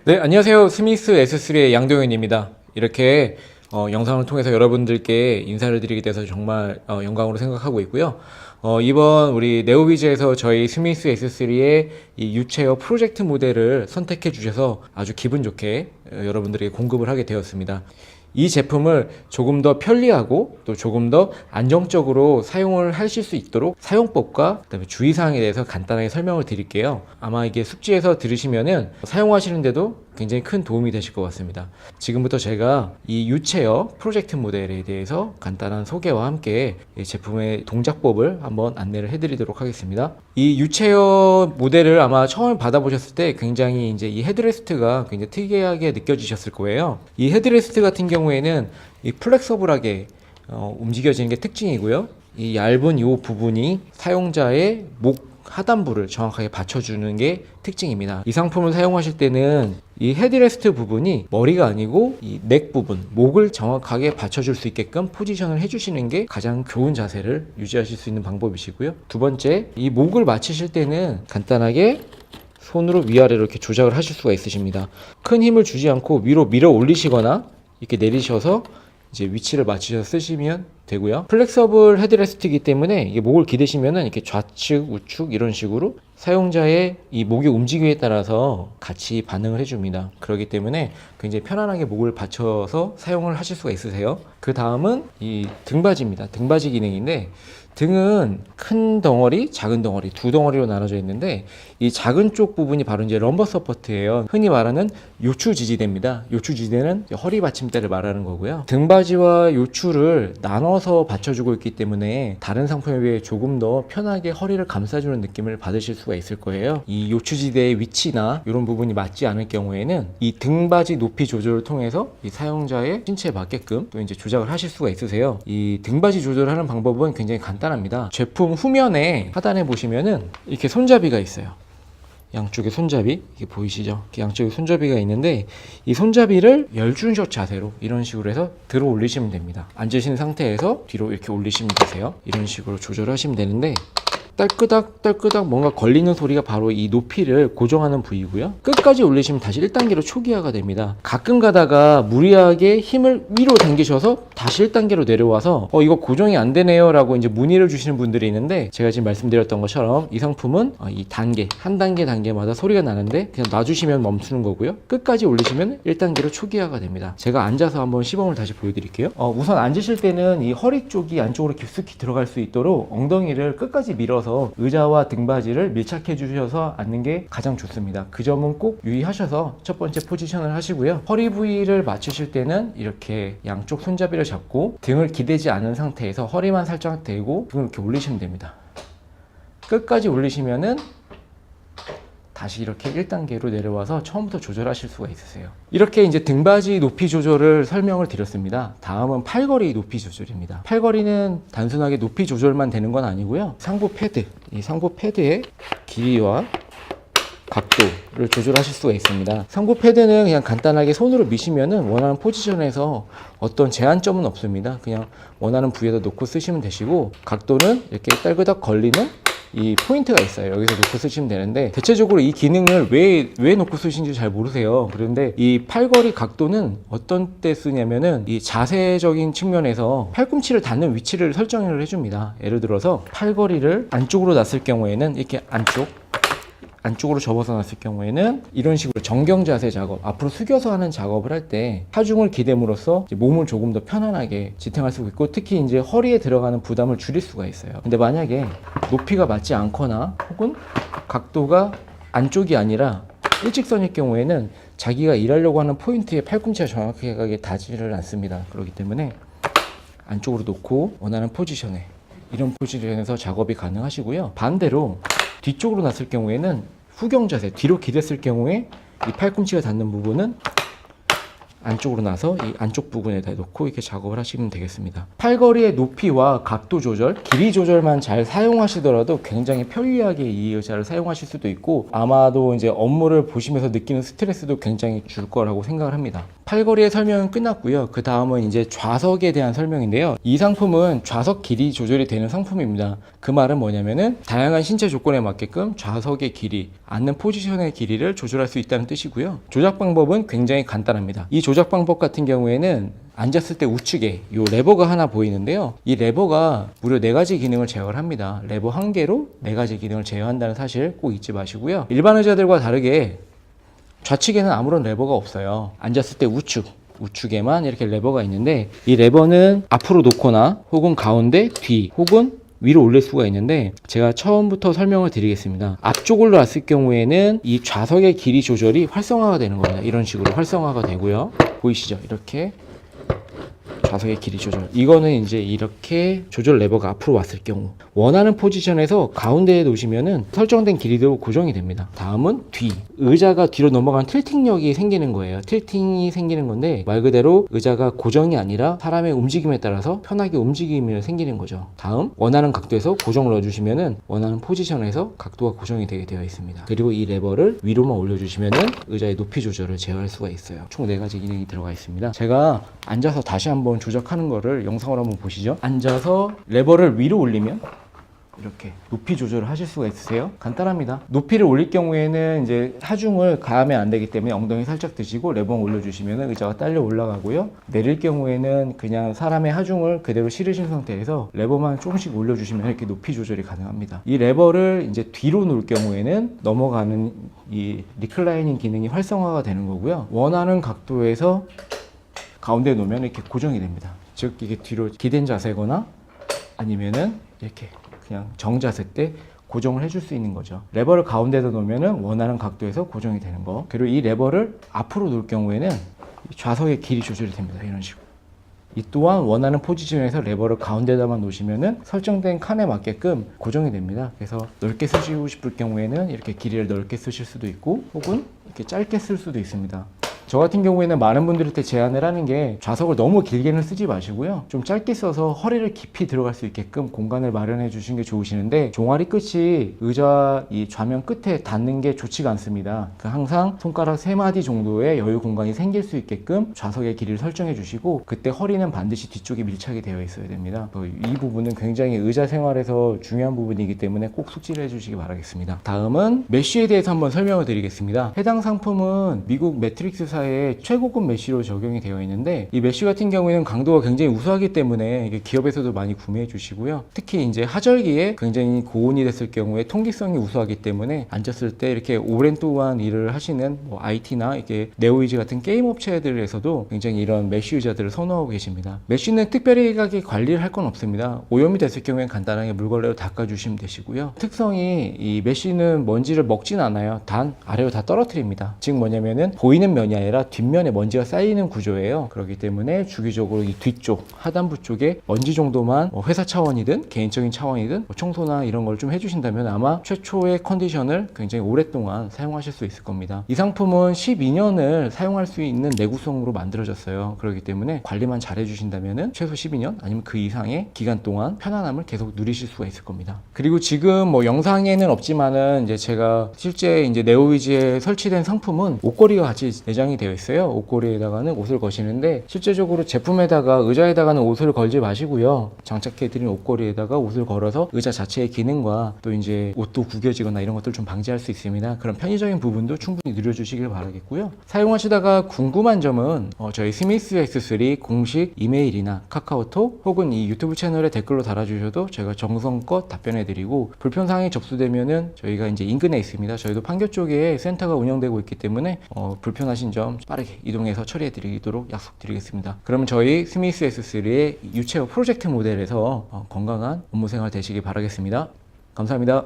네, 안녕하세요. 스미스 S3의 양동현입니다. 이렇게 영상을 통해서 여러분들께 인사를 드리게 돼서 정말 영광으로 생각하고 있고요. 이번 우리 네오비즈에서 저희 스미스 S3의 이 유체어 프로젝트 모델을 선택해 주셔서 아주 기분 좋게 여러분들에게 공급을 하게 되었습니다. 이 제품을 조금 더 편리하고 또 조금 더 안정적으로 사용을 하실 수 있도록 사용법과 그다음에 주의사항에 대해서 간단하게 설명을 드릴게요. 아마 이게 숙지에서 들으시면은 사용하시는데도 굉장히 큰 도움이 되실 것 같습니다. 지금부터 제가 이 유체어 프로젝트 모델에 대해서 간단한 소개와 함께 이 제품의 동작법을 한번 안내를 해드리도록 하겠습니다. 이 유체어 모델을 아마 처음 받아보셨을 때 굉장히 이제 이 헤드레스트가 굉장히 특이하게 느껴지셨을 거예요. 이 헤드레스트 같은 경우에는 이 플렉서블하게 움직여지는 게 특징이고요. 이 얇은 이 부분이 사용자의 목 하단부를 정확하게 받쳐주는 게 특징입니다. 이 상품을 사용하실 때는 이 헤드레스트 부분이 머리가 아니고 이 넥 부분, 목을 정확하게 받쳐줄 수 있게끔 포지션을 해주시는 게 가장 좋은 자세를 유지하실 수 있는 방법이시고요. 두 번째, 이 목을 맞추실 때는 간단하게 손으로 위아래로 이렇게 조작을 하실 수가 있으십니다. 큰 힘을 주지 않고 위로 밀어 올리시거나 이렇게 내리셔서 이제 위치를 맞추셔서 쓰시면 되고요. 플렉서블 헤드레스트이기 때문에 이게 목을 기대시면은 이렇게 좌측, 우측 이런 식으로 사용자의 이 목의 움직임에 따라서 같이 반응을 해줍니다. 그렇기 때문에 굉장히 편안하게 목을 받쳐서 사용을 하실 수가 있으세요. 그 다음은 이 등받이입니다. 등받이 기능인데 등은 큰 덩어리, 작은 덩어리 두 덩어리로 나눠져 있는데 이 작은 쪽 부분이 바로 이제 럼버 서포트예요. 흔히 말하는 요추 지지대입니다. 요추 지지대는 허리 받침대를 말하는 거고요. 등받이와 요추를 나눠서 받쳐주고 있기 때문에 다른 상품에 비해 조금 더 편하게 허리를 감싸주는 느낌을 받으실 수가 있을 거예요. 이 요추 지대의 위치나 이런 부분이 맞지 않을 경우에는 이 등받이 높이 조절을 통해서 이 사용자의 신체에 맞게끔 또 이제 조작을 하실 수가 있으세요. 이 등받이 조절하는 방법은 굉장히 간단합니다. 제품 후면에 하단에 보시면은 이렇게 손잡이가 있어요. 양쪽에 손잡이, 이게 보이시죠? 양쪽에 손잡이가 있는데 이 손잡이를 열중샷 자세로 이런 식으로 해서 들어 올리시면 됩니다. 앉으신 상태에서 뒤로 이렇게 올리시면 되세요. 이런 식으로 조절하시면 되는데 딸끄닥 뭔가 걸리는 소리가 바로 이 높이를 고정하는 부위고요. 끝까지 올리시면 다시 1단계로 초기화가 됩니다. 가끔 가다가 무리하게 힘을 위로 당기셔서 다시 1단계로 내려와서 이거 고정이 안 되네요 라고 이제 문의를 주시는 분들이 있는데, 제가 지금 말씀드렸던 것처럼 이 상품은 이 단계, 한 단계마다 소리가 나는데 그냥 놔주시면 멈추는 거고요. 끝까지 올리시면 1단계로 초기화가 됩니다. 제가 앉아서 한번 시범을 다시 보여드릴게요. 우선 앉으실 때는 이 허리 쪽이 안쪽으로 깊숙이 들어갈 수 있도록 엉덩이를 끝까지 밀어서 의자와 등받이를 밀착해 주셔서 앉는 게 가장 좋습니다. 그 점은 꼭 유의하셔서 첫 번째 포지션을 하시고요. 허리 부위를 맞추실 때는 이렇게 양쪽 손잡이를 잡고 등을 기대지 않은 상태에서 허리만 살짝 대고 등을 이렇게 올리시면 됩니다. 끝까지 올리시면은 다시 이렇게 1단계로 내려와서 처음부터 조절하실 수가 있으세요. 이렇게 이제 등받이 높이 조절을 설명을 드렸습니다. 다음은 팔걸이 높이 조절입니다. 팔걸이는 단순하게 높이 조절만 되는 건 아니고요. 상부 패드, 이 상부 패드의 길이와 각도를 조절하실 수가 있습니다. 상부 패드는 그냥 간단하게 손으로 미시면은 원하는 포지션에서 어떤 제한점은 없습니다. 그냥 원하는 부위에다 놓고 쓰시면 되시고, 각도는 이렇게 딸그닥 걸리는 이 포인트가 있어요. 여기서 놓고 쓰시면 되는데, 대체적으로 이 기능을 왜 놓고 쓰시는지 잘 모르세요. 그런데 이 팔걸이 각도는 어떤 때 쓰냐면은 이 자세적인 측면에서 팔꿈치를 닿는 위치를 설정을 해줍니다. 예를 들어서 팔걸이를 안쪽으로 놨을 경우에는 이렇게 안쪽으로 접어서 놨을 경우에는 이런 식으로 정경 자세 작업, 앞으로 숙여서 하는 작업을 할 때 하중을 기댐으로써 몸을 조금 더 편안하게 지탱할 수 있고, 특히 이제 허리에 들어가는 부담을 줄일 수가 있어요. 근데 만약에 높이가 맞지 않거나 혹은 각도가 안쪽이 아니라 일직선일 경우에는 자기가 일하려고 하는 포인트에 팔꿈치가 정확하게 닿지를 않습니다. 그렇기 때문에 안쪽으로 놓고 원하는 포지션에, 이런 포지션에서 작업이 가능하시고요. 반대로 뒤쪽으로 놨을 경우에는 후경 자세, 뒤로 기댔을 경우에 이 팔꿈치가 닿는 부분은 안쪽으로 나서 이 안쪽 부분에다 놓고 이렇게 작업을 하시면 되겠습니다. 팔걸이의 높이와 각도 조절, 길이 조절만 잘 사용하시더라도 굉장히 편리하게 이 의자를 사용하실 수도 있고, 아마도 이제 업무를 보시면서 느끼는 스트레스도 굉장히 줄 거라고 생각을 합니다. 팔걸이의 설명은 끝났고요. 그 다음은 이제 좌석에 대한 설명인데요. 이 상품은 좌석 길이 조절이 되는 상품입니다. 그 말은 뭐냐면은 다양한 신체 조건에 맞게끔 좌석의 길이, 앉는 포지션의 길이를 조절할 수 있다는 뜻이고요. 조작 방법은 굉장히 간단합니다. 이 조작 방법 같은 경우에는 앉았을 때 우측에 이 레버가 하나 보이는데요. 이 레버가 무려 4가지 기능을 제어를 합니다. 레버 한 개로 4가지 기능을 제어한다는 사실 꼭 잊지 마시고요. 일반 의자들과 다르게 좌측에는 아무런 레버가 없어요. 앉았을 때 우측에만 이렇게 레버가 있는데, 이 레버는 앞으로 놓거나 혹은 가운데, 뒤 혹은 위로 올릴 수가 있는데, 제가 처음부터 설명을 드리겠습니다. 앞쪽을 놨을 경우에는 이 좌석의 길이 조절이 활성화가 되는 겁니다. 이런 식으로 활성화가 되고요. 보이시죠? 이렇게 좌석의 길이 조절. 이거는 이제 이렇게 조절 레버가 앞으로 왔을 경우, 원하는 포지션에서 가운데에 놓으시면은 설정된 길이도 고정이 됩니다. 다음은 뒤. 의자가 뒤로 넘어가는 틸팅력이 생기는 거예요. 틸팅이 생기는 건데, 말 그대로 의자가 고정이 아니라 사람의 움직임에 따라서 편하게 움직임이 생기는 거죠. 다음, 원하는 각도에서 고정을 넣어주시면은 원하는 포지션에서 각도가 고정이 되게 되어 있습니다. 그리고 이 레버를 위로만 올려주시면은 의자의 높이 조절을 제어할 수가 있어요. 총 4가지 기능이 들어가 있습니다. 제가 앉아서 다시 한번 조작하는 거를 영상으로 한번 보시죠. 앉아서 레버를 위로 올리면 이렇게 높이 조절을 하실 수가 있으세요. 간단합니다. 높이를 올릴 경우에는 이제 하중을 가하면 안 되기 때문에 엉덩이 살짝 드시고 레버 올려주시면 의자가 딸려 올라가고요. 내릴 경우에는 그냥 사람의 하중을 그대로 실으신 상태에서 레버만 조금씩 올려주시면 이렇게 높이 조절이 가능합니다. 이 레버를 이제 뒤로 놓을 경우에는 넘어가는 이 리클라이닝 기능이 활성화가 되는 거고요. 원하는 각도에서 가운데 놓으면 이렇게 고정이 됩니다. 즉 이게 뒤로 기댄 자세거나 아니면은 이렇게 그냥 정자세 때 고정을 해줄 수 있는 거죠. 레버를 가운데다 놓으면 원하는 각도에서 고정이 되는 거. 그리고 이 레버를 앞으로 놓을 경우에는 좌석의 길이 조절이 됩니다. 이런 식으로. 이 또한 원하는 포지션에서 레버를 가운데다만 놓으시면 설정된 칸에 맞게끔 고정이 됩니다. 그래서 넓게 쓰시고 싶을 경우에는 이렇게 길이를 넓게 쓰실 수도 있고, 혹은 이렇게 짧게 쓸 수도 있습니다. 저 같은 경우에는 많은 분들한테 제안을 하는 게, 좌석을 너무 길게는 쓰지 마시고요, 좀 짧게 써서 허리를 깊이 들어갈 수 있게끔 공간을 마련해 주시는 게 좋으시는데, 종아리 끝이 의자 이 좌면 끝에 닿는 게 좋지가 않습니다. 항상 손가락 3마디 정도의 여유 공간이 생길 수 있게끔 좌석의 길이를 설정해 주시고, 그때 허리는 반드시 뒤쪽에 밀착이 되어 있어야 됩니다. 이 부분은 굉장히 의자 생활에서 중요한 부분이기 때문에 꼭 숙지를 해 주시기 바라겠습니다. 다음은 메쉬에 대해서 한번 설명을 드리겠습니다. 해당 상품은 미국 매트릭스 의 최고급 메쉬로 적용이 되어 있는데, 이 메쉬 같은 경우에는 강도가 굉장히 우수하기 때문에 이게 기업에서도 많이 구매해 주시고요. 특히 이제 하절기에 굉장히 고온이 됐을 경우에 통기성이 우수하기 때문에 앉았을 때 이렇게 오랜 동안 일을 하시는 IT나 이게 네오위즈 같은 게임 업체들에서도 굉장히 이런 메쉬 의자들을 선호하고 계십니다. 메쉬는 특별히 관리를 할 건 없습니다. 오염이 됐을 경우에는 간단하게 물걸레로 닦아주시면 되시고요. 특성이, 이 메쉬는 먼지를 먹진 않아요. 단 아래로 다 떨어뜨립니다. 즉 뭐냐면은 보이는 면이 아니라 뒷면에 먼지가 쌓이는 구조예요. 그렇기 때문에 주기적으로 이 뒤쪽 하단부 쪽에 먼지 정도만 회사 차원이든 개인적인 차원이든 청소나 이런 걸 좀 해주신다면 아마 최초의 컨디션을 굉장히 오랫동안 사용하실 수 있을 겁니다. 이 상품은 12년을 사용할 수 있는 내구성으로 만들어졌어요. 그렇기 때문에 관리만 잘 해주신다면 최소 12년 아니면 그 이상의 기간 동안 편안함을 계속 누리실 수가 있을 겁니다. 그리고 지금 영상에는 없지만은 이제 제가 실제 이제 네오위즈에 설치된 상품은 옷걸이가 같이 내장이 되어 있어요. 옷걸이에다가는 옷을 거시는데, 실제적으로 제품에다가 의자에다가는 옷을 걸지 마시고요, 장착해드린 옷걸이에다가 옷을 걸어서 의자 자체의 기능과 또 이제 옷도 구겨지거나 이런 것들 좀 방지할 수 있습니다. 그런 편의적인 부분도 충분히 누려주시길 바라겠고요. 사용하시다가 궁금한 점은 저희 스미스 S3 공식 이메일이나 카카오톡 혹은 이 유튜브 채널에 댓글로 달아주셔도 제가 정성껏 답변해드리고, 불편사항이 접수되면은 저희가 이제 인근에 있습니다. 저희도 판교 쪽에 센터가 운영되고 있기 때문에 불편하신 점 빠르게 이동해서 처리해 드리도록 약속드리겠습니다. 그러면 저희 스미스 S3의 유체화 프로젝트 모델에서 건강한 업무 생활 되시길 바라겠습니다. 감사합니다.